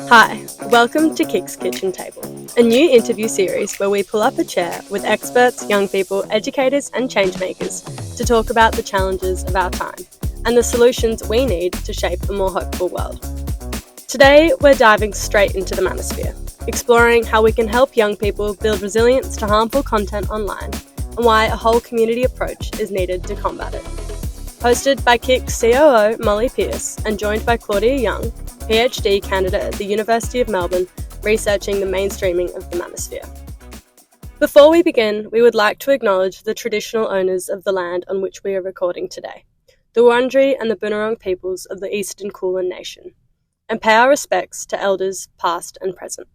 Hi, welcome to Kik's Kitchen Table, a new interview series where we pull up a chair with experts, young people, educators and changemakers to talk about the challenges of our time and the solutions we need to shape a more hopeful world. Today, we're diving straight into the Manosphere, exploring how we can help young people build resilience to harmful content online and why a whole community approach is needed to combat it. Hosted by Kik's COO Molly Pearce and joined by Claudia Young, PhD candidate at the University of Melbourne, researching the mainstreaming of the Manosphere. Before we begin, we would like to acknowledge the traditional owners of the land on which we are recording today, the Wurundjeri and the Boonwurrung peoples of the Eastern Kulin Nation, and pay our respects to elders past and present.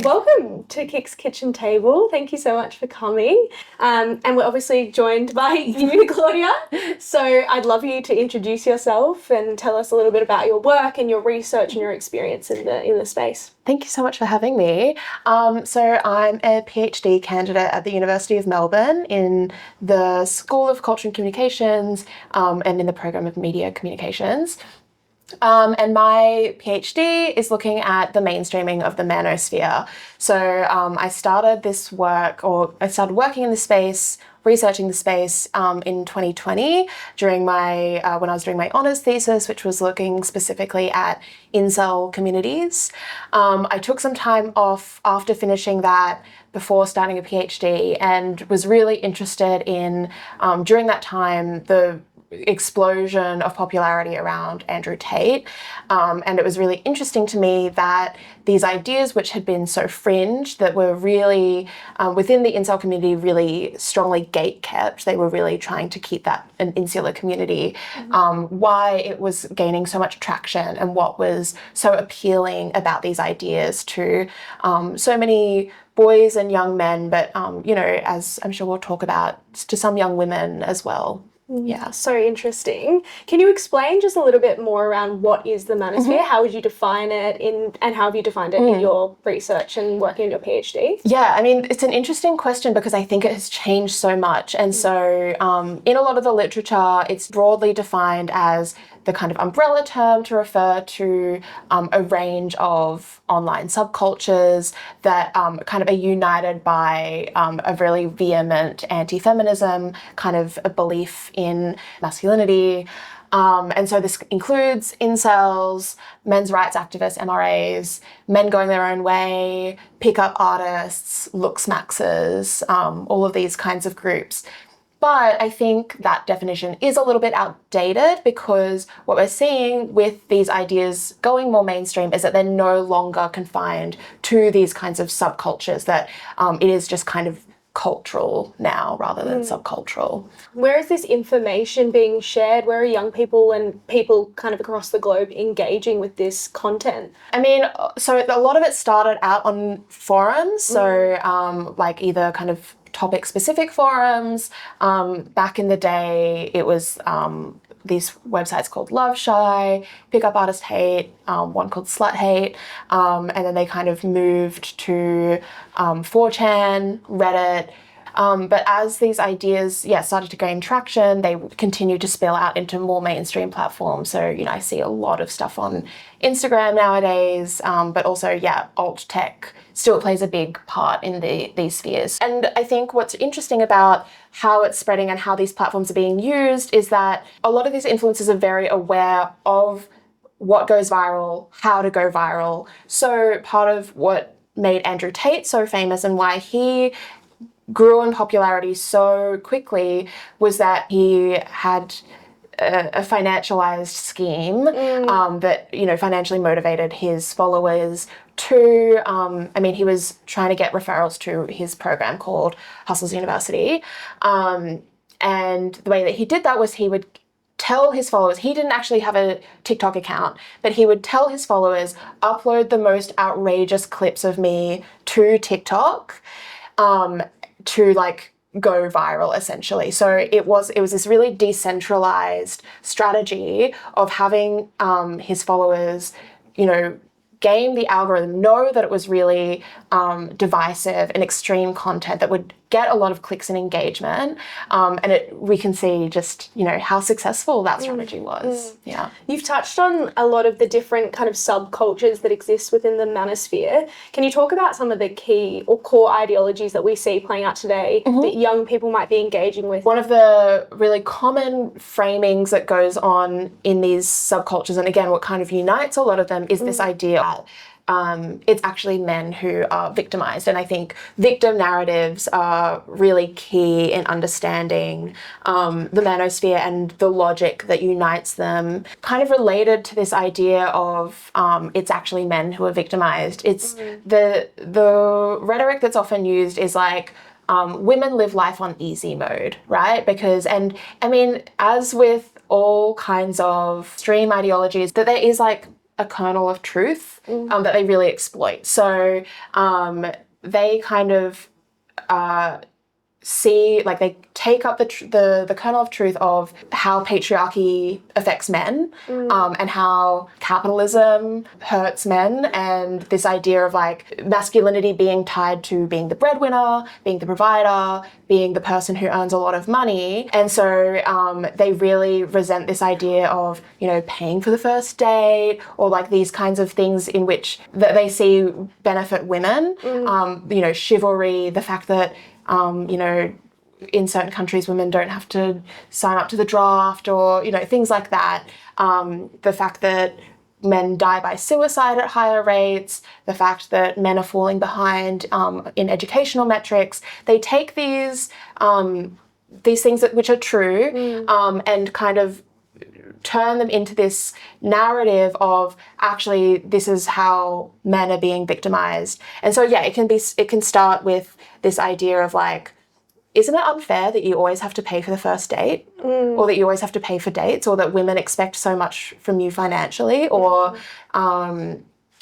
Welcome to Kik's Kitchen Table. Thank you so much for coming. And we're obviously joined by you, Claudia. So I'd love you to introduce yourself and tell us a little bit about your work and your research and your experience in the space. Thank you so much for having me. So I'm a PhD candidate at the University of Melbourne in the School of Culture and Communications and in the program of Media Communications. And my PhD is looking at the mainstreaming of the manosphere. So I started working in the space, researching the space in 2020 during when I was doing my honours thesis, which was looking specifically at incel communities. I took some time off after finishing that before starting a PhD and was really interested in, during that time, the explosion of popularity around Andrew Tate. And it was really interesting to me that these ideas, which had been so fringe, that were really, within the incel community, really strongly gate-kept. They were really trying to keep that an insular community. Why it was gaining so much traction and what was so appealing about these ideas to so many boys and young men, but, as I'm sure we'll talk about, to some young women as well. Yeah, so interesting. Can you explain just a little bit more around what is the Manosphere? How would you define it and how have you defined it in your research and working in your PhD? Yeah, I mean, it's an interesting question because I think it has changed so much. And so in a lot of the literature, it's broadly defined as the kind of umbrella term to refer to a range of online subcultures that kind of are united by a really vehement anti-feminism, kind of a belief in masculinity. And so this includes incels, men's rights activists, MRAs, men going their own way, pickup artists, looks maxers, all of these kinds of groups. But I think that definition is a little bit outdated because what we're seeing with these ideas going more mainstream is that they're no longer confined to these kinds of subcultures, that it is just kind of cultural now rather than subcultural. Where is this information being shared? Where are young people and people kind of across the globe engaging with this content? I mean, so a lot of it started out on forums, so like either kind of topic-specific forums. Back in the day, it was these websites called Love Shy, Pickup Artist Hate, one called Slut Hate, and then they kind of moved to 4chan, Reddit. But as these ideas, started to gain traction, they continued to spill out into more mainstream platforms. So, I see a lot of stuff on Instagram nowadays, but also, alt tech still plays a big part in these spheres. And I think what's interesting about how it's spreading and how these platforms are being used is that a lot of these influencers are very aware of what goes viral, how to go viral. So part of what made Andrew Tate so famous and why he grew in popularity so quickly was that he had a financialized scheme that, financially motivated his followers to, he was trying to get referrals to his program called Hustles University. And the way that he did that was he would tell his followers, he didn't actually have a TikTok account, but he would tell his followers, upload the most outrageous clips of me to TikTok, to go viral essentially. So it was this really decentralized strategy of having his followers, game the algorithm, know that it was really divisive and extreme content that would get a lot of clicks and engagement, and we can see just, you know, how successful that strategy was. Yeah. You've touched on a lot of the different kind of subcultures that exist within the manosphere. Can you talk about some of the key or core ideologies that we see playing out today that young people might be engaging with? One of the really common framings that goes on in these subcultures, and again, what kind of unites a lot of them, is this idea that it's actually men who are victimized. And I think victim narratives are really key in understanding the manosphere and the logic that unites them. Kind of related to this idea of it's actually men who are victimized. It's the rhetoric that's often used is like, women live life on easy mode, right? Because, and I mean, as with all kinds of extreme ideologies, that there is like a kernel of truth that they really exploit. So they kind of see, like, they take up the kernel of truth of how patriarchy affects men, and how capitalism hurts men, and this idea of like masculinity being tied to being the breadwinner, being the provider, being the person who earns a lot of money. And so they really resent this idea of, you know, paying for the first date, or like these kinds of things in which that they see benefit women. You know, chivalry, the fact that you know, in certain countries, women don't have to sign up to the draft, or, you know, things like that. The fact that men die by suicide at higher rates, the fact that men are falling behind in educational metrics. They take these things which are true and kind of turn them into this narrative of actually this is how men are being victimized. And so yeah, it can start with this idea of like, isn't it unfair that you always have to pay for the first date, or that you always have to pay for dates, or that women expect so much from you financially, or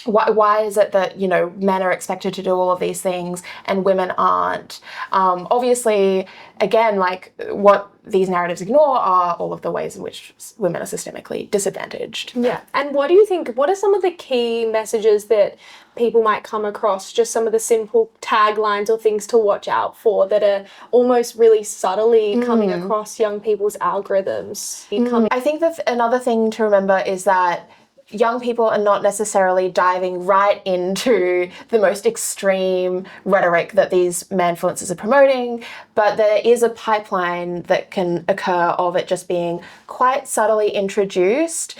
why is it that, you know, men are expected to do all of these things and women aren't? Obviously, again, like, what these narratives ignore are all of the ways in which women are systemically disadvantaged. Yeah. And what do you think, what are some of the key messages that people might come across, just some of the simple taglines or things to watch out for that are almost really subtly coming across young people's algorithms? I think that another thing to remember is that young people are not necessarily diving right into the most extreme rhetoric that these man-influencers are promoting, but there is a pipeline that can occur of it just being quite subtly introduced.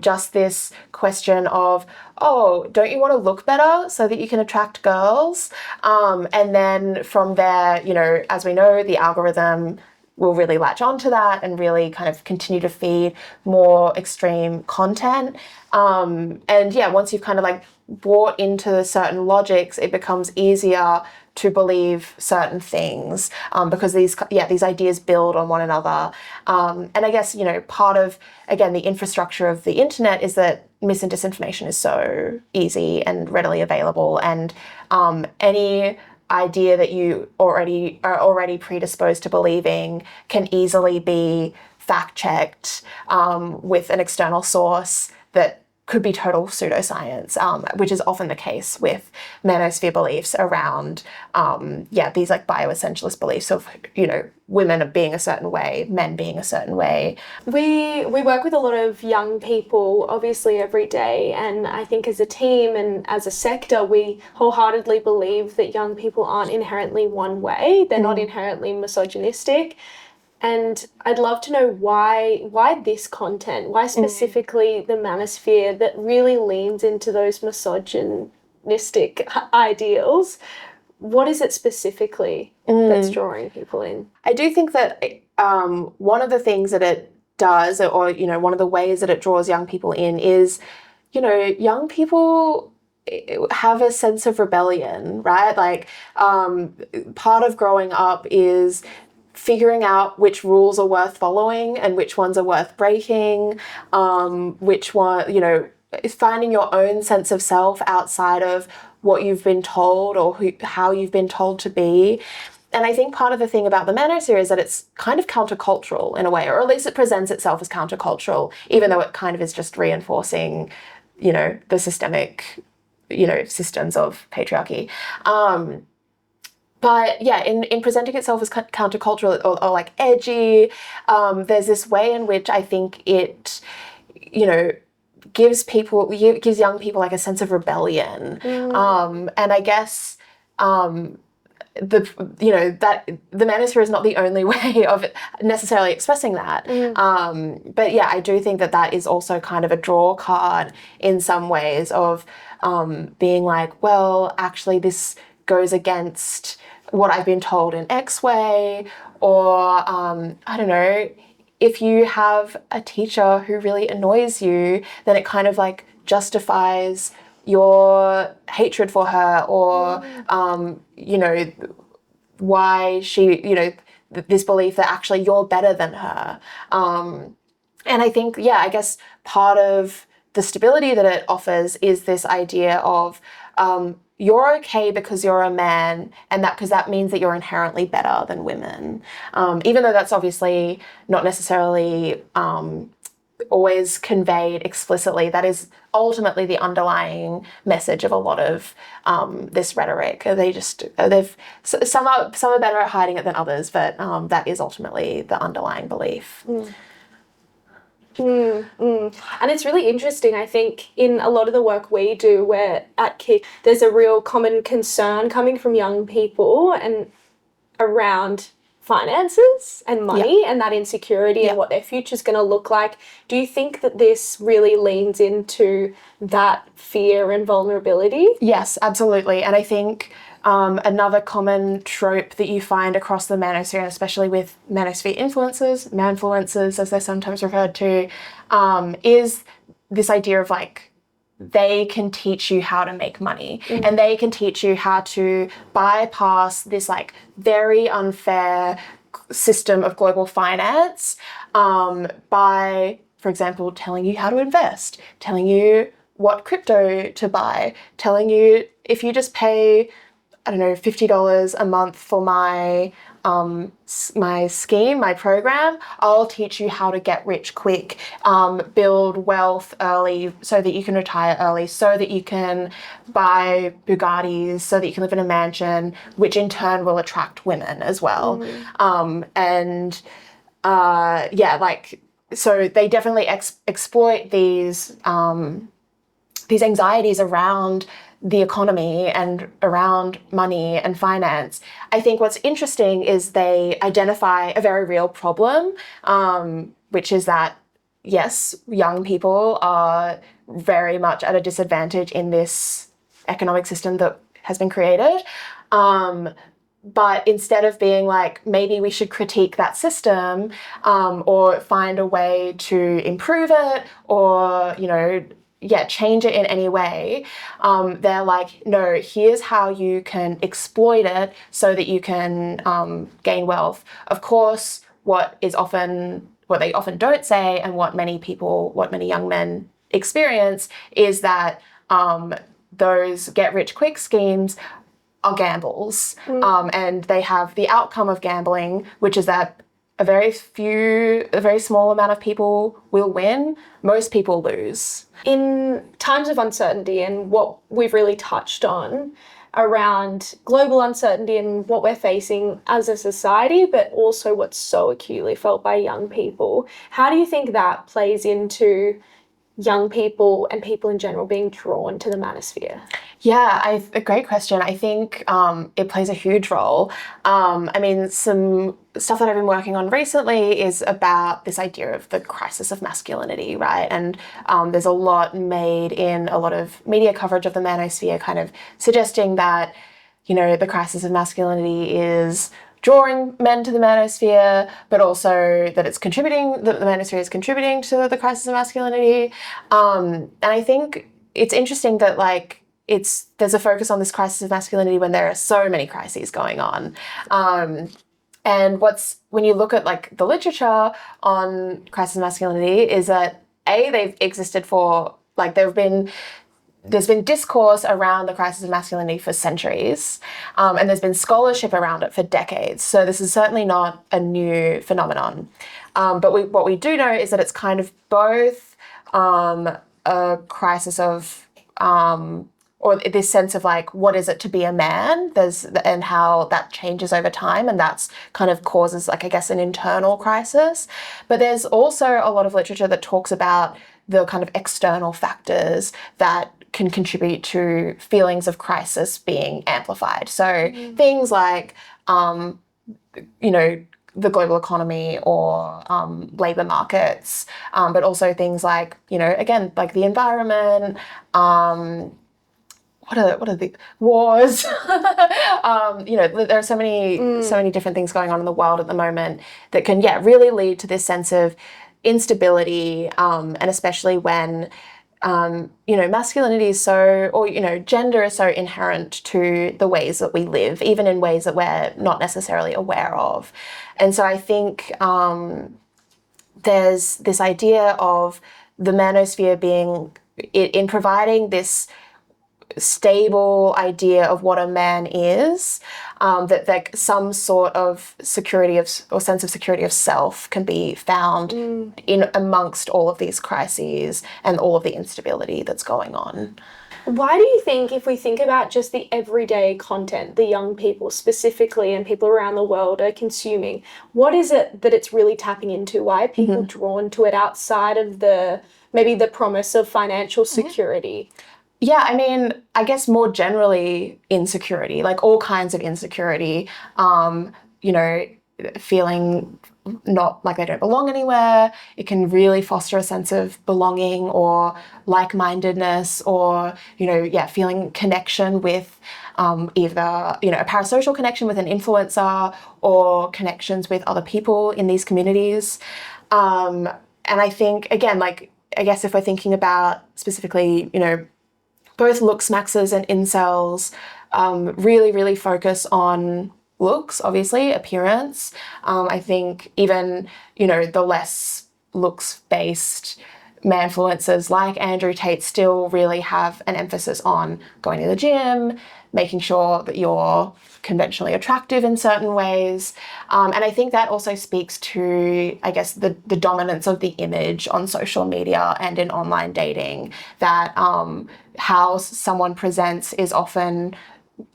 Just this question of, oh, don't you want to look better so that you can attract girls? And then from there, you know, as we know, the algorithm will really latch onto that and really kind of continue to feed more extreme content. And yeah, once you've kind of like bought into certain logics, it becomes easier to believe certain things, because these ideas build on one another. And I guess, you know, part of, again, the infrastructure of the internet is that mis and disinformation is so easy and readily available, and any idea that you are already predisposed to believing can easily be fact-checked with an external source that could be total pseudoscience, which is often the case with manosphere beliefs around, these like bioessentialist beliefs of, you know, women being a certain way, men being a certain way. We work with a lot of young people, obviously, every day, and I think as a team and as a sector, we wholeheartedly believe that young people aren't inherently one way. They're not inherently misogynistic. And I'd love to know why this content, why specifically the manosphere that really leans into those misogynistic ideals. What is it specifically that's drawing people in? I do think that one of the things that it does, or, you know, one of the ways that it draws young people in is, you know, young people have a sense of rebellion, right? Like, part of growing up is figuring out which rules are worth following and which ones are worth breaking, which one, you know, finding your own sense of self outside of what you've been told or how you've been told to be. And I think part of the thing about the Manosphere is that it's kind of countercultural in a way, or at least it presents itself as countercultural, even though it kind of is just reinforcing the systemic, systems of patriarchy. But yeah, in presenting itself as countercultural or like edgy, there's this way in which I think it, gives young people like a sense of rebellion. And I guess that the Manosphere is not the only way of necessarily expressing that. But yeah, I do think that is also kind of a draw card in some ways of being like, well, actually this goes against what I've been told in X way, or I don't know, if you have a teacher who really annoys you, then it kind of like justifies your hatred for her, or why she, this belief that actually you're better than her. And I think, I guess part of the stability that it offers is this idea of you're okay because you're a man, and because that means that you're inherently better than women. Even though that's obviously not necessarily always conveyed explicitly, that is ultimately the underlying message of a lot of this rhetoric. Some are better at hiding it than others, but that is ultimately the underlying belief. And it's really interesting, I think, in a lot of the work we do, where at KIC there's a real common concern coming from young people and around finances and money and that insecurity and what their future's going to look like. Do you think that this really leans into that fear and vulnerability? Yes, absolutely. And I think another common trope that you find across the manosphere, and especially with manosphere influencers, manfluencers as they're sometimes referred to, is this idea of like, they can teach you how to make money, and they can teach you how to bypass this like very unfair system of global finance by, for example, telling you how to invest, telling you what crypto to buy, telling you if you just pay, I don't know, $50 a month for my my scheme, my program, I'll teach you how to get rich quick, build wealth early so that you can retire early, so that you can buy Bugattis, so that you can live in a mansion, which in turn will attract women as well. So they definitely exploit these anxieties around the economy and around money and finance. I think what's interesting is they identify a very real problem, which is that, yes, young people are very much at a disadvantage in this economic system that has been created. But instead of being like, maybe we should critique that system or find a way to improve it, or, change it in any way, they're like, no, here's how you can exploit it so that you can gain wealth. Of course, what they often don't say, and what many young men experience, is that those get-rich-quick schemes are gambles, and they have the outcome of gambling, which is that a very small amount of people will win, most people lose. In times of uncertainty, and what we've really touched on around global uncertainty and what we're facing as a society, but also what's so acutely felt by young people, how do you think that plays into young people and people in general being drawn to the Manosphere? Yeah, a great question. I think it plays a huge role. I mean, some stuff that I've been working on recently is about this idea of the crisis of masculinity, right? And there's a lot made in a lot of media coverage of the Manosphere, kind of suggesting that, the crisis of masculinity is drawing men to the Manosphere, but also that the Manosphere is contributing to the crisis of masculinity. And I think it's interesting that there's a focus on this crisis of masculinity when there are so many crises going on. And when you look at the literature on crisis of masculinity, is that they've existed for there's been discourse around the crisis of masculinity for centuries, and there's been scholarship around it for decades. So this is certainly not a new phenomenon. But what we do know is that it's kind of both a crisis of or this sense of like, what is it to be a man? And how that changes over time, and that's kind of causes like, I guess, an internal crisis. But there's also a lot of literature that talks about the kind of external factors that can contribute to feelings of crisis being amplified. So things like, the global economy or labour markets, but also things like, again, like the environment, what are the wars? There are so many different things going on in the world at the moment that can, really lead to this sense of instability, and especially when, masculinity is so, or, gender is so inherent to the ways that we live, even in ways that we're not necessarily aware of. And so I think there's this idea of the manosphere being, in providing this stable idea of what a man is, that like some sort of security of or sense of security of self can be found in amongst all of these crises and all of the instability that's going on. Why do you think, if we think about just the everyday content the young people specifically and people around the world are consuming, what is it that it's really tapping into? Why are people drawn to it outside of maybe the promise of financial security? Yeah, I mean, I guess more generally insecurity, like all kinds of insecurity, feeling not like they don't belong anywhere. It can really foster a sense of belonging or like-mindedness or, feeling connection with either, a parasocial connection with an influencer or connections with other people in these communities. And I think, again, like, I guess if we're thinking about specifically, both looks maxers and incels really, really focus on looks, obviously, appearance. I think even, the less looks-based manfluencers like Andrew Tate still really have an emphasis on going to the gym, making sure that you're conventionally attractive in certain ways. And I think that also speaks to, I guess, the dominance of the image on social media and in online dating, that how someone presents is often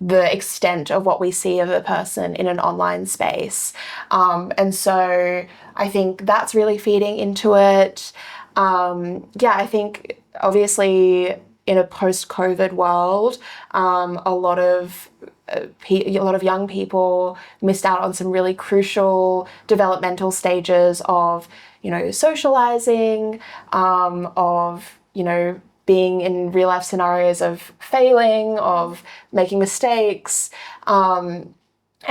the extent of what we see of a person in an online space. And so I think that's really feeding into it. I think obviously in a post-COVID world, a lot of young people missed out on some really crucial developmental stages of, socializing, of, being in real life scenarios of failing, of making mistakes. And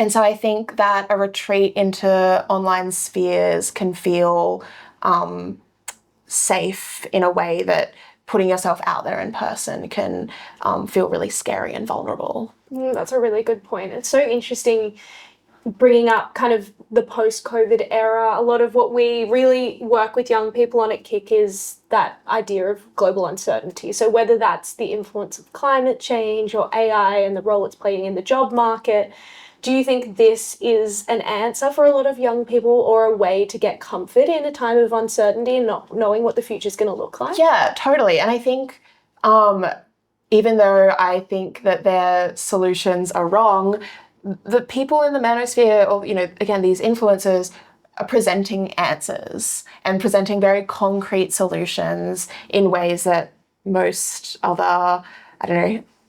so I think that a retreat into online spheres can feel safe in a way that putting yourself out there in person can feel really scary and vulnerable. That's a really good point. It's so interesting bringing up kind of the post-COVID era. A lot of what we really work with young people on at Kick is that idea of global uncertainty. So whether that's the influence of climate change or AI and the role it's playing in the job market, do you think this is an answer for a lot of young people or a way to get comfort in a time of uncertainty and not knowing what the future is going to look like? Yeah, totally. And I think even though I think that their solutions are wrong, the people in the manosphere, or, again, these influencers are presenting answers and presenting very concrete solutions in ways that most other,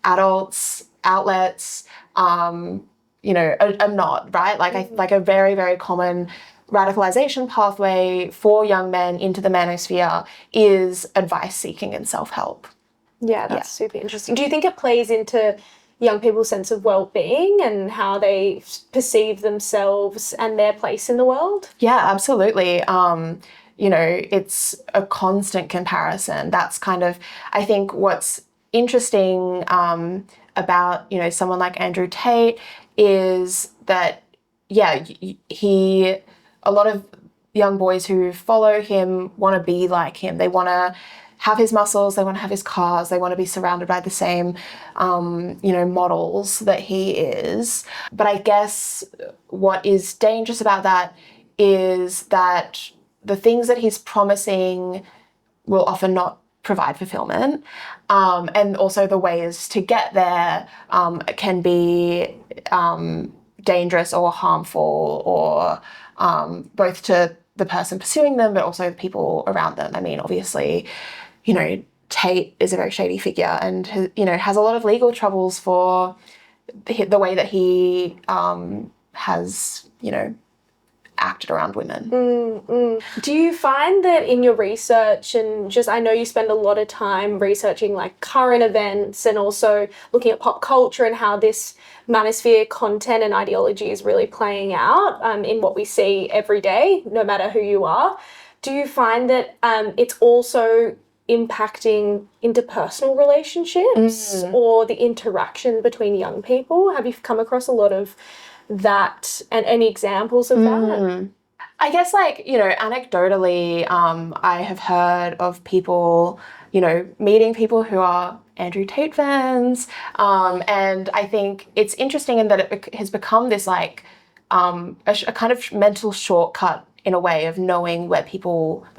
adults, outlets, are not, right? Like a very, very common radicalization pathway for young men into the manosphere is advice seeking and self-help. Yeah, that's super interesting. Do you think it plays into young people's sense of well-being and how they perceive themselves and their place in the world? Yeah, absolutely. It's a constant comparison. That's kind of, I think, what's interesting about, someone like Andrew Tate is that, a lot of young boys who follow him want to be like him. They want to have his muscles, they want to have his cars, they want to be surrounded by the same, models that he is. But I guess what is dangerous about that is that the things that he's promising will often not provide fulfillment. And also the ways to get there can be dangerous or harmful, or both to the person pursuing them, but also the people around them. I mean, obviously, Tate is a very shady figure and, has a lot of legal troubles for the way that he has, acted around women. Do you find that in your research, and just, I know you spend a lot of time researching like current events and also looking at pop culture and how this manosphere content and ideology is really playing out in what we see every day, no matter who you are. Do you find that it's also impacting interpersonal relationships or the interaction between young people? Have you come across a lot of that and any examples of that? I guess, anecdotally, I have heard of people, meeting people who are Andrew Tate fans, and I think it's interesting in that it has become this a kind of mental shortcut in a way of knowing where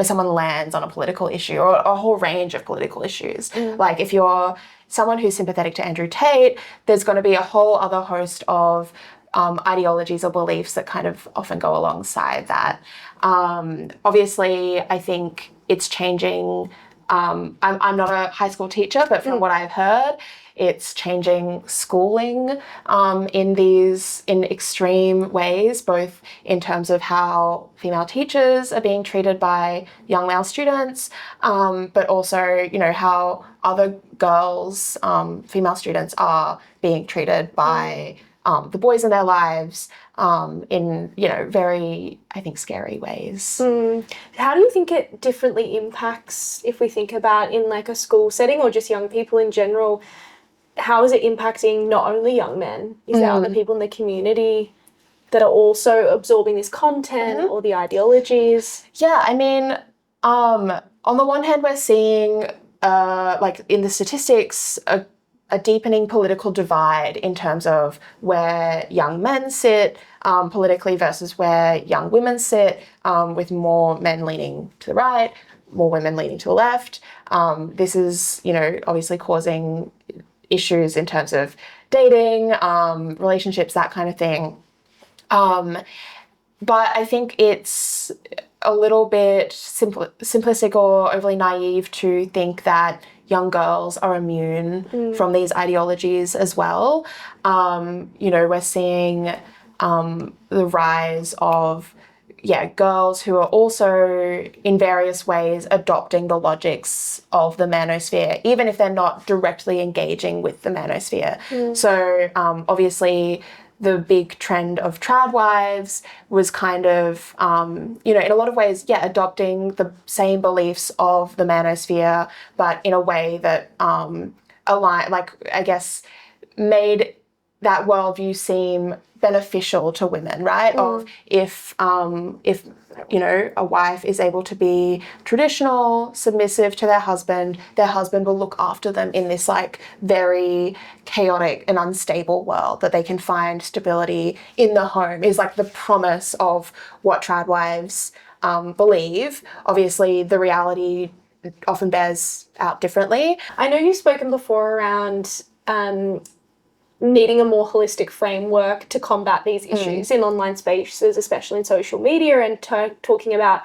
someone lands on a political issue or a whole range of political issues. Like if you're someone who's sympathetic to Andrew Tate, there's going to be a whole other host of ideologies or beliefs that kind of often go alongside that. Obviously, I think it's changing. I'm not a high school teacher, but from what I've heard, it's changing schooling in extreme ways, both in terms of how female teachers are being treated by young male students, but also, how other girls, female students, are being treated by the boys in their lives in, very, I think, scary ways. How do you think it differently impacts, if we think about in like a school setting or just young people in general, how is it impacting not only young men? Is there other people in the community that are also absorbing this content or the ideologies? Yeah, I mean, on the one hand, we're seeing, in the statistics, a deepening political divide in terms of where young men sit politically versus where young women sit, with more men leaning to the right, more women leaning to the left. This is, obviously causing issues in terms of dating, relationships, that kind of thing. But I think it's a little bit simplistic or overly naive to think that young girls are immune from these ideologies as well. We're seeing the rise of girls who are also in various ways adopting the logics of the manosphere, even if they're not directly engaging with the manosphere. So obviously the big trend of trad wives was kind of, in a lot of ways, adopting the same beliefs of the manosphere, but in a way that made that worldview seem beneficial to women, right? Of if a wife is able to be traditional, submissive to their husband will look after them in this very chaotic and unstable world, that they can find stability in the home, is the promise of what trad wives believe. Obviously, the reality often bears out differently. I know you've spoken before around needing a more holistic framework to combat these issues in online spaces, especially in social media, and talking about,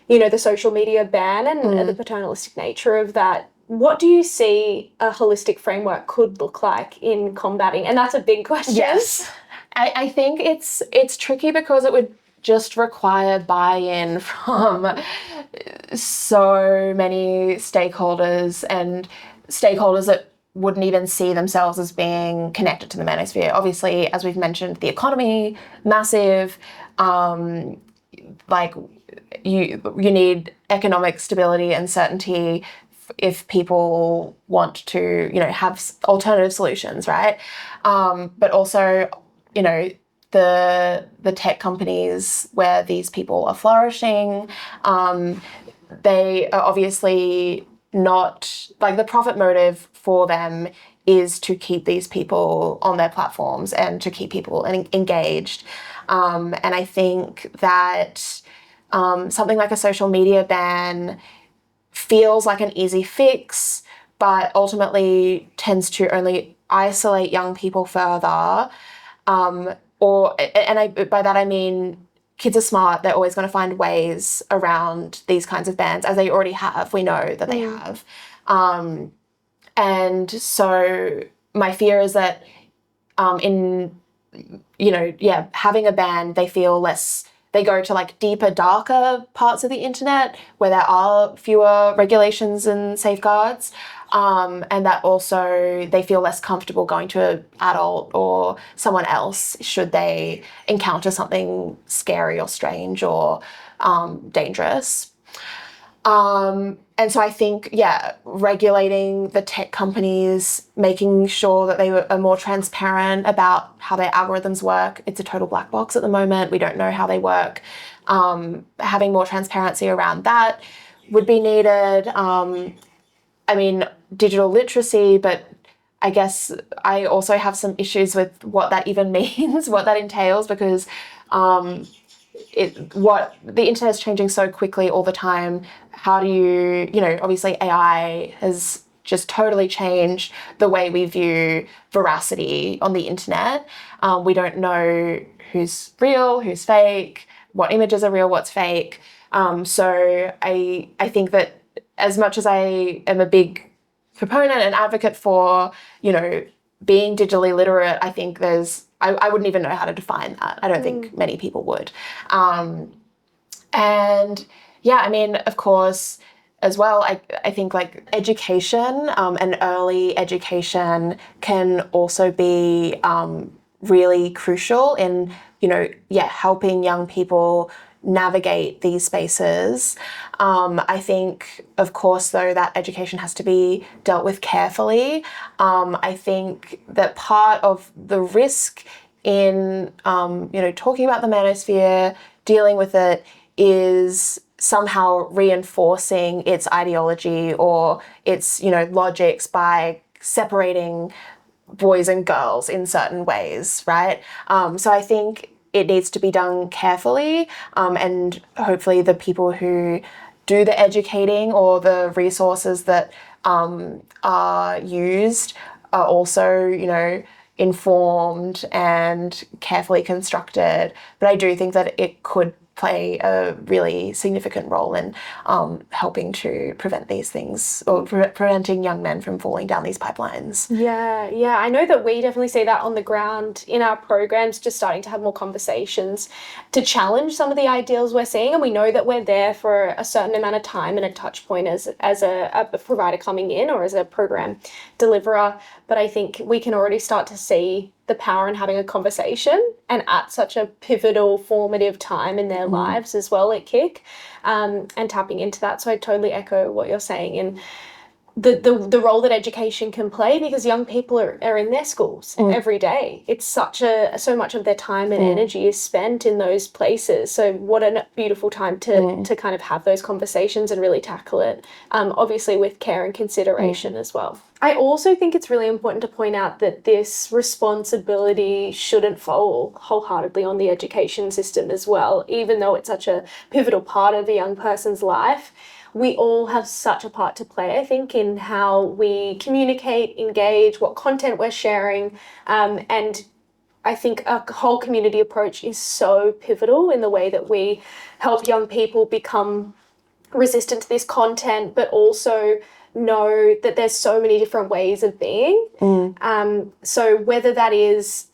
the social media ban and the paternalistic nature of that. What do you see a holistic framework could look like in combating? And that's a big question. Yes. I think it's tricky because it would just require buy-in from so many stakeholders, and stakeholders that wouldn't even see themselves as being connected to the manosphere. Obviously, as we've mentioned, the economy, massive. You need economic stability and certainty if people want to, have alternative solutions, right? But also, the tech companies where these people are flourishing, they are obviously not, the profit motive for them is to keep these people on their platforms and to keep people engaged. And I think that something like a social media ban feels like an easy fix, but ultimately tends to only isolate young people further. By that I mean kids are smart. They're always going to find ways around these kinds of bans, as they already have. We know that they have. And so my fear is that having a ban, they feel less, they go to like deeper, darker parts of the internet where there are fewer regulations and safeguards. And that also they feel less comfortable going to an adult or someone else should they encounter something scary or strange or dangerous. And so I think, regulating the tech companies, making sure that they are more transparent about how their algorithms work. It's a total black box at the moment. We don't know how they work. Having more transparency around that would be needed. Digital literacy, but I guess I also have some issues with what that even means, what that entails, because the internet is changing so quickly all the time. How do you, obviously AI has just totally changed the way we view veracity on the internet. We don't know who's real, who's fake, what images are real, what's fake. So I think that as much as I am a big proponent and advocate for, being digitally literate, I think I wouldn't even know how to define that. I don't think many people would. Of course, as well, I think like education and early education can also be really crucial in, helping young people navigate these spaces. I think, of course, though, that education has to be dealt with carefully. I think that part of the risk in, talking about the manosphere, dealing with it, is somehow reinforcing its ideology or its, logics by separating boys and girls in certain ways, right? So I think it needs to be done carefully, and hopefully the people who do the educating or the resources that are used are also, informed and carefully constructed. But I do think that it could play a really significant role in helping to prevent these things or preventing young men from falling down these pipelines. Yeah. I know that we definitely see that on the ground in our programs, just starting to have more conversations to challenge some of the ideals we're seeing. And we know that we're there for a certain amount of time and a touch point as a provider coming in or as a program deliverer. But I think we can already start to see the power in having a conversation, and at such a pivotal, formative time in their lives as well at KIC, and tapping into that. So I totally echo what you're saying in the role that education can play, because young people are in their schools every day. It's so much of their time and energy is spent in those places. So what a beautiful time to kind of have those conversations and really tackle it, obviously with care and consideration as well. I also think it's really important to point out that this responsibility shouldn't fall wholeheartedly on the education system as well, even though it's such a pivotal part of a young person's life. We all have such a part to play, I think, in how we communicate, engage, what content we're sharing, and I think a whole community approach is so pivotal in the way that we help young people become resistant to this content, but also know that there's so many different ways of being. So whether that is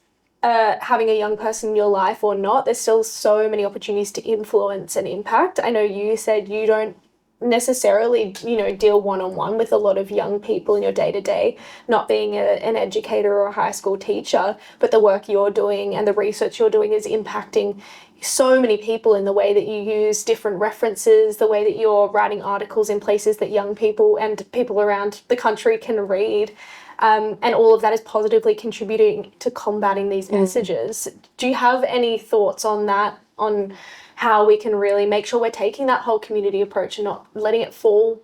having a young person in your life or not, there's still so many opportunities to influence and impact. I know you said you don't necessarily, deal one-on-one with a lot of young people in your day-to-day, not being an educator or a high school teacher, but the work you're doing and the research you're doing is impacting so many people in the way that you use different references, the way that you're writing articles in places that young people and people around the country can read. And all of that is positively contributing to combating these messages. Do you have any thoughts on that, on how we can really make sure we're taking that whole community approach and not letting it fall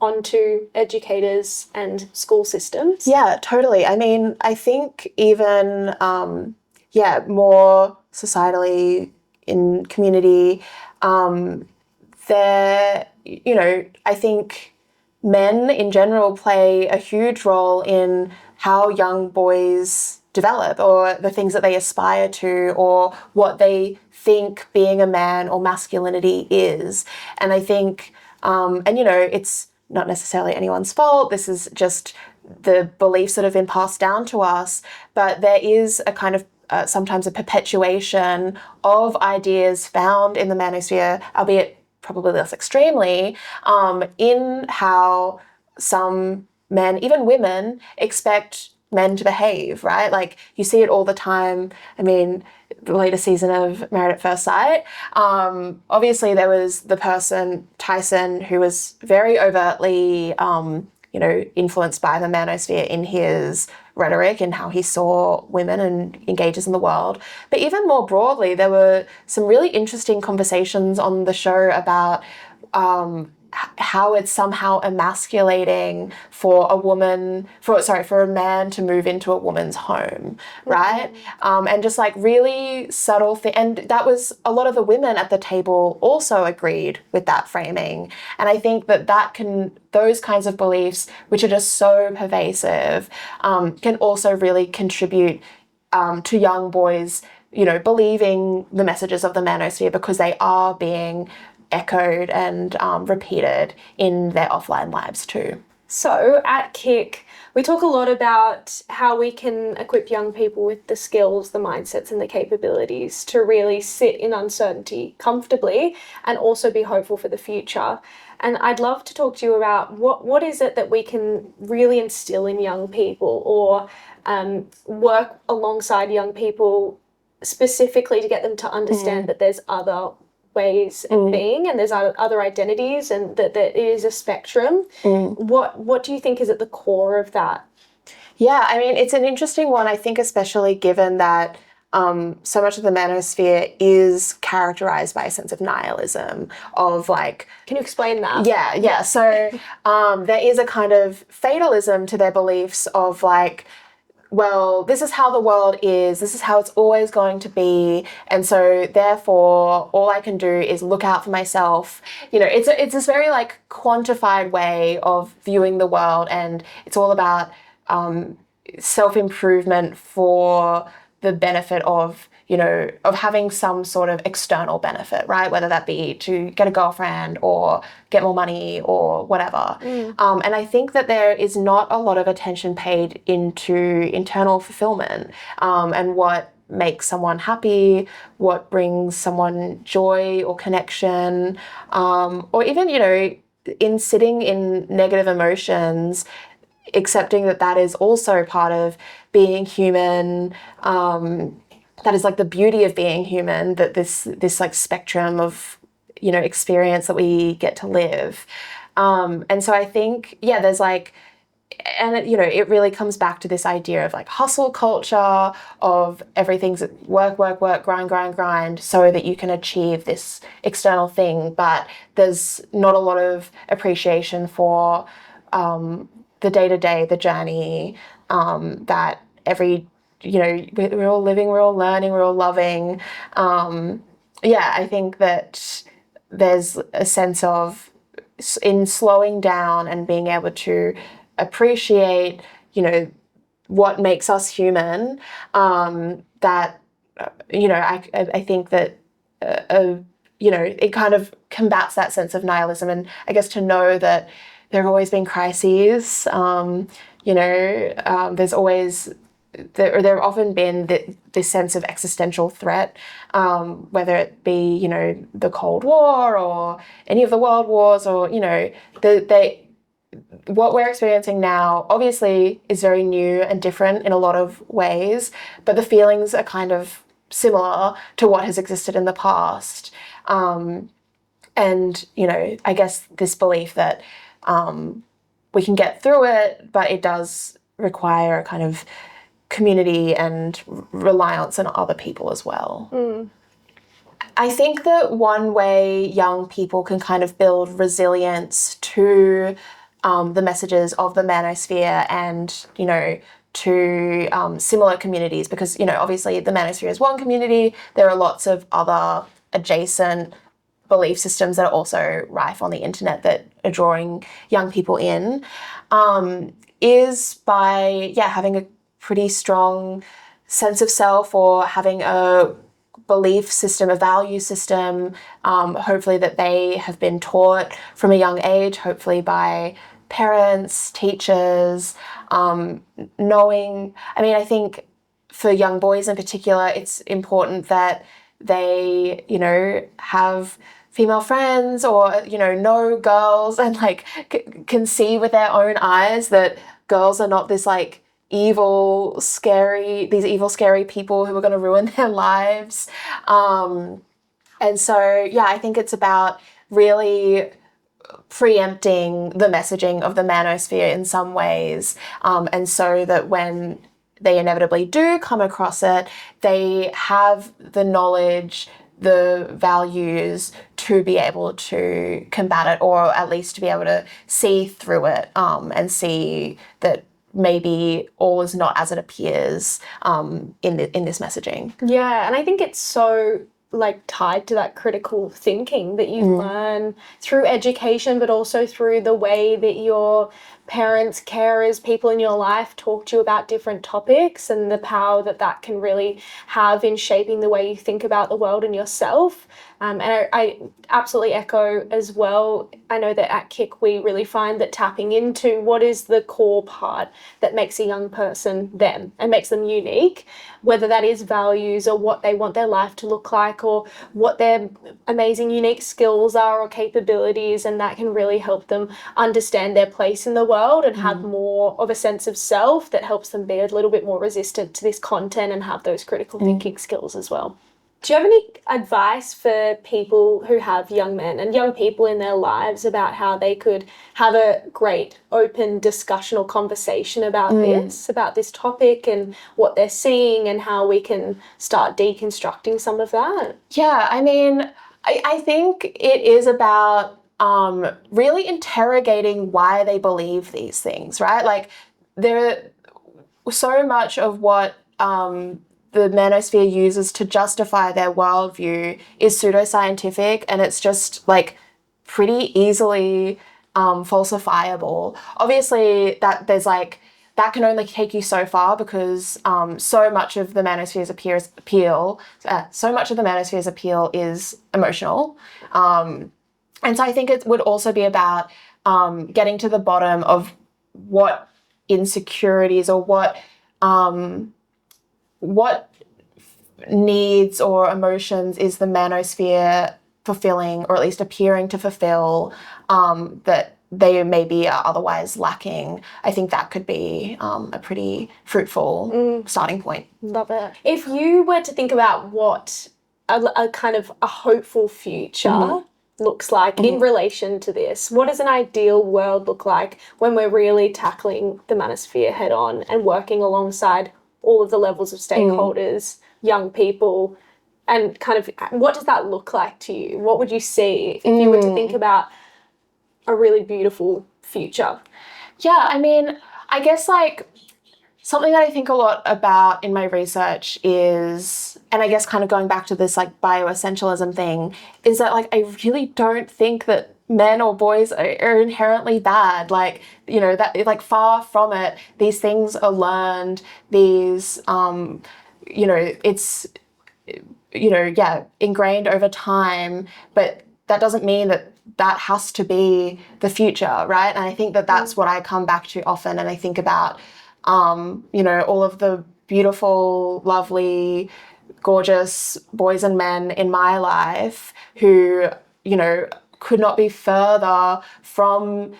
onto educators and school systems? Yeah, totally. I mean, I think even, more societally in community, I think men in general play a huge role in how young boys develop, or the things that they aspire to, or what they think being a man or masculinity is. And I think, and you know, it's not necessarily anyone's fault. This is just the beliefs that have been passed down to us. But there is a kind of sometimes a perpetuation of ideas found in the manosphere, albeit probably less extremely, in how some men, even women, expect men to behave, right? Like, you see it all the time. I mean, the latest season of Married at First Sight, obviously there was the person, Tyson, who was very overtly, you know, influenced by the manosphere in his rhetoric and how he saw women and engages in the world. But even more broadly, there were some really interesting conversations on the show about how it's somehow emasculating for a man to move into a woman's home, right? And just like really subtle thing. And that was, a lot of the women at the table also agreed with that framing. And I think those kinds of beliefs, which are just so pervasive, can also really contribute to young boys, you know, believing the messages of the manosphere, because they are being echoed and repeated in their offline lives too. So at Kick, we talk a lot about how we can equip young people with the skills, the mindsets and the capabilities to really sit in uncertainty comfortably and also be hopeful for the future. And I'd love to talk to you about what is it that we can really instill in young people, or work alongside young people specifically to get them to understand that there's other ways of being, and there's other identities, and that there is a spectrum. What do you think is at the core of that? Yeah, I mean, it's an interesting one, I think, especially given that so much of the manosphere is characterized by a sense of nihilism, of like... Can you explain that? Yeah. So there is a kind of fatalism to their beliefs of like, well, this is how the world is, this is how it's always going to be, and so therefore all I can do is look out for myself. You know, it's this very like quantified way of viewing the world, and it's all about self-improvement for the benefit of, you know, of having some sort of external benefit, right? Whether that be to get a girlfriend or get more money or whatever. And I think that there is not a lot of attention paid into internal fulfillment, and what makes someone happy, what brings someone joy or connection, or even, you know, in sitting in negative emotions, accepting that that is also part of being human. That is like the beauty of being human, that this like spectrum of, you know, experience that we get to live. And so I think, yeah, there's like, and it, you know, it really comes back to this idea of like hustle culture, of everything's work, grind, so that you can achieve this external thing. But there's not a lot of appreciation for the day-to-day, the journey, that every, you know, we're all living, we're all learning, we're all loving. Yeah, I think that there's a sense of, in slowing down and being able to appreciate, you know, what makes us human, that, you know, I think that, you know, it kind of combats that sense of nihilism. And I guess to know that there have always been crises, you know, there's always... There have often been this sense of existential threat, whether it be, you know, the Cold War or any of the world wars, or, you know, what we're experiencing now obviously is very new and different in a lot of ways, but the feelings are kind of similar to what has existed in the past. And, you know, I guess this belief that we can get through it, but it does require a kind of community and reliance on other people as well. I think that one way young people can kind of build resilience to the messages of the manosphere and, you know, to similar communities, because, you know, obviously the manosphere is one community, there are lots of other adjacent belief systems that are also rife on the internet that are drawing young people in, is by, having a pretty strong sense of self, or having a belief system, a value system, hopefully that they have been taught from a young age, hopefully by parents, teachers, knowing, I think for young boys in particular, it's important that they, have female friends, or, know girls, and like can see with their own eyes that girls are not this like evil, scary people who are going to ruin their lives. And so, I think it's about really preempting the messaging of the manosphere in some ways, and so that when they inevitably do come across it, they have the knowledge, the values to be able to combat it, or at least to be able to see through it, and see that maybe all is not as it appears, in this messaging. Yeah, and I think it's so like tied to that critical thinking that you learn through education, but also through the way that your parents, carers, people in your life talk to you about different topics, and the power that that can really have in shaping the way you think about the world and yourself. And I absolutely echo as well. I know that at KIC we really find that tapping into what is the core part that makes a young person them and makes them unique, whether that is values or what they want their life to look like, or what their amazing unique skills are or capabilities, and that can really help them understand their place in the world and have more of a sense of self that helps them be a little bit more resistant to this content and have those critical thinking skills as well. Do you have any advice for people who have young men and young people in their lives about how they could have a great open discussion or conversation about this topic and what they're seeing, and how we can start deconstructing some of that? Yeah, I think it is about really interrogating why they believe these things, right? Like, there so much of what the manosphere uses to justify their worldview is pseudoscientific, and it's just like pretty easily falsifiable. Obviously, that can only take you so far, because so much of the manosphere's appeal is emotional, and so I think it would also be about getting to the bottom of what insecurities, or what needs or emotions is the manosphere fulfilling, or at least appearing to fulfill, that they maybe are otherwise lacking. I think that could be a pretty fruitful starting point. Love it. If you were to think about what a kind of a hopeful future looks like in relation to this, what does an ideal world look like when we're really tackling the manosphere head on and working alongside all of the levels of stakeholders, young people, and kind of what does that look like to you? What would you see if you were to think about a really beautiful future? Yeah, I guess like something that I think a lot about in my research is, and I guess kind of going back to this like bioessentialism thing, is that like I really don't think that men or boys are inherently bad. Like, that like far from it. These things are learned. These, it's, ingrained over time, but that doesn't mean that has to be the future, right? And I think that that's what I come back to often, and I think about, all of the beautiful, lovely, gorgeous boys and men in my life who, could not be further from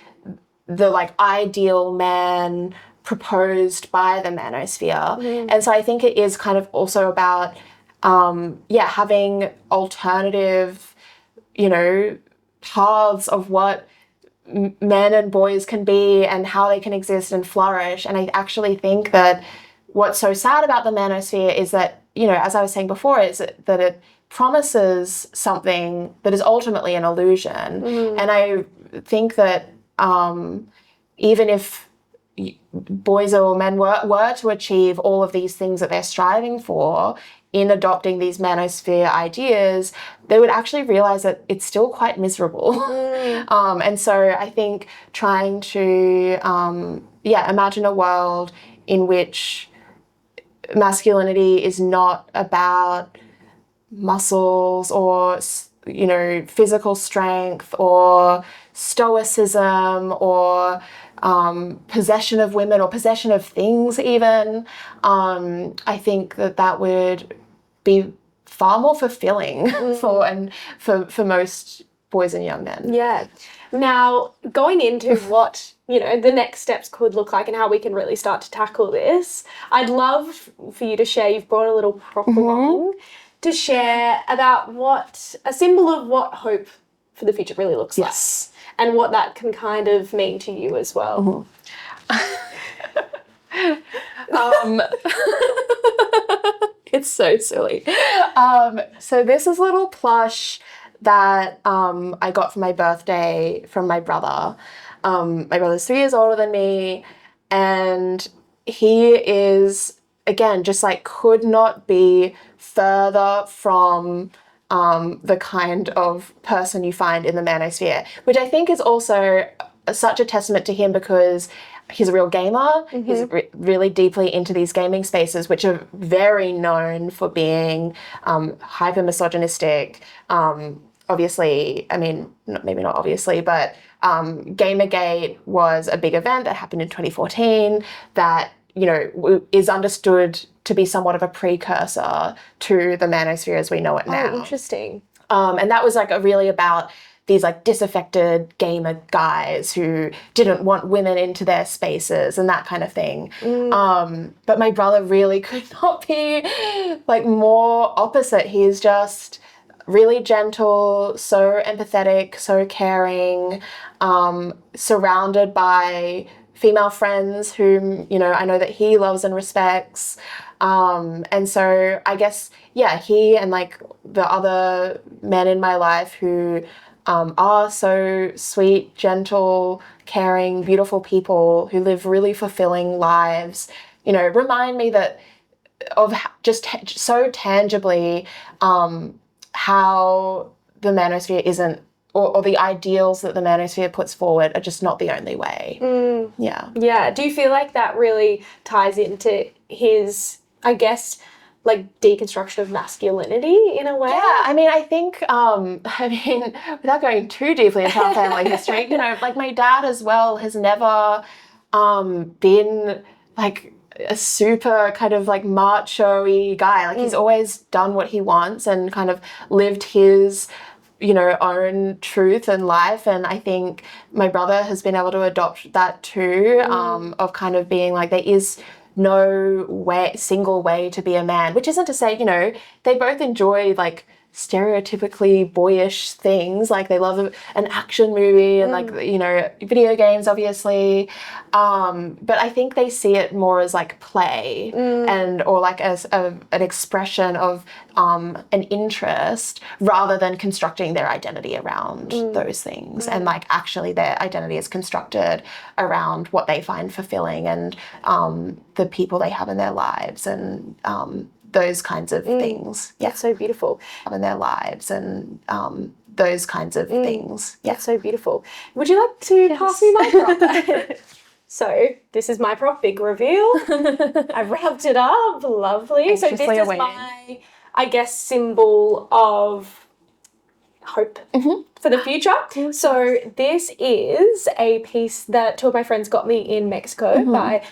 the like ideal man proposed by the manosphere. And so I think it is kind of also about having alternative paths of what men and boys can be and how they can exist and flourish. And I actually think that what's so sad about the manosphere is that, as I was saying before, is that it promises something that is ultimately an illusion. And I think that even if boys or men were to achieve all of these things that they're striving for in adopting these manosphere ideas, they would actually realize that it's still quite miserable. And so I think trying to, imagine a world in which masculinity is not about muscles or, physical strength or stoicism or possession of women or possession of things even. I think that would be far more fulfilling for most boys and young men. Yeah. Now, going into what, the next steps could look like and how we can really start to tackle this, I'd love for you to share, you've brought a little prop along, to share about what, a symbol of what hope for the future really looks like. And what that can kind of mean to you as well. It's so silly. So this is a little plush that I got for my birthday from my brother. My brother's 3 years older than me, and he is, again, just like could not be further from the kind of person you find in the manosphere, which I think is also such a testament to him because he's a real gamer. He's really deeply into these gaming spaces, which are very known for being hyper misogynistic. Obviously, I mean, maybe not obviously, but Gamergate was a big event that happened in 2014 that, is understood to be somewhat of a precursor to the manosphere as we know it now. Oh, interesting. And that was like really about these like disaffected gamer guys who didn't want women into their spaces and that kind of thing. But my brother really could not be like more opposite. He's just really gentle, so empathetic, so caring, surrounded by female friends whom, I know that he loves and respects. And so I guess, he and like the other men in my life who are so sweet, gentle, caring, beautiful people who live really fulfilling lives, remind me that of just so tangibly how the manosphere isn't, or the ideals that the manosphere puts forward are just not the only way. Yeah. Do you feel like that really ties into his, I guess, like deconstruction of masculinity in a way? Yeah, I mean, I think, without going too deeply into our family history, like my dad as well has never been like a super kind of like macho-y guy. Like he's always done what he wants and kind of lived his own truth and life. And I think my brother has been able to adopt that too, of kind of being like, there is no single way to be a man, which isn't to say, they both enjoy like stereotypically boyish things. Like they love an action movie and like, video games, obviously. But I think they see it more as like play or like as an expression of an interest rather than constructing their identity around those things. And like actually their identity is constructed around what they find fulfilling and the people they have in their lives and those kinds of things. That's so beautiful. In their lives and those kinds of things. That's so beautiful. Would you like to pass me my prop? So this is my prop, big reveal. I've wrapped it up, lovely. So this is my, I guess, symbol of hope for the future. So this is a piece that two of my friends got me in Mexico by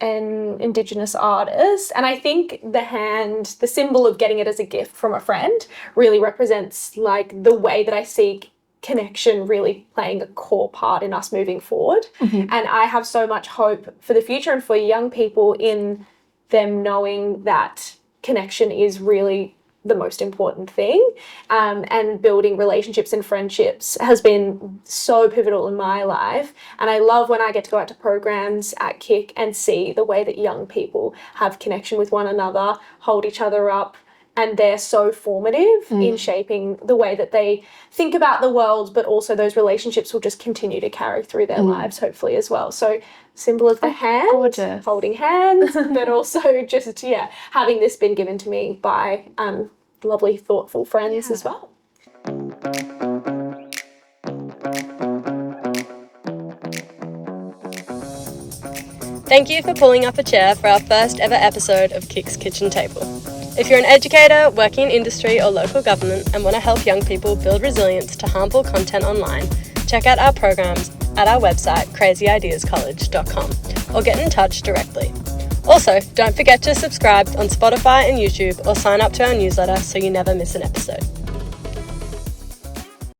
an Indigenous artist, and I think the symbol of getting it as a gift from a friend really represents like the way that I see connection really playing a core part in us moving forward. And I have so much hope for the future and for young people in them knowing that connection is really the most important thing, and building relationships and friendships has been so pivotal in my life. And I love when I get to go out to programs at KIC and see the way that young people have connection with one another, hold each other up, and they're so formative in shaping the way that they think about the world, but also those relationships will just continue to carry through their lives, hopefully, as well. So symbol of the hand, gorgeous. holding hands, but also just, having this been given to me by lovely, thoughtful friends as well. Thank you for pulling up a chair for our first ever episode of Kik's Kitchen Table. If you're an educator, working in industry or local government and want to help young people build resilience to harmful content online, check out our programs at our website crazyideascollege.com or get in touch directly. Also, don't forget to subscribe on Spotify and YouTube or sign up to our newsletter so you never miss an episode.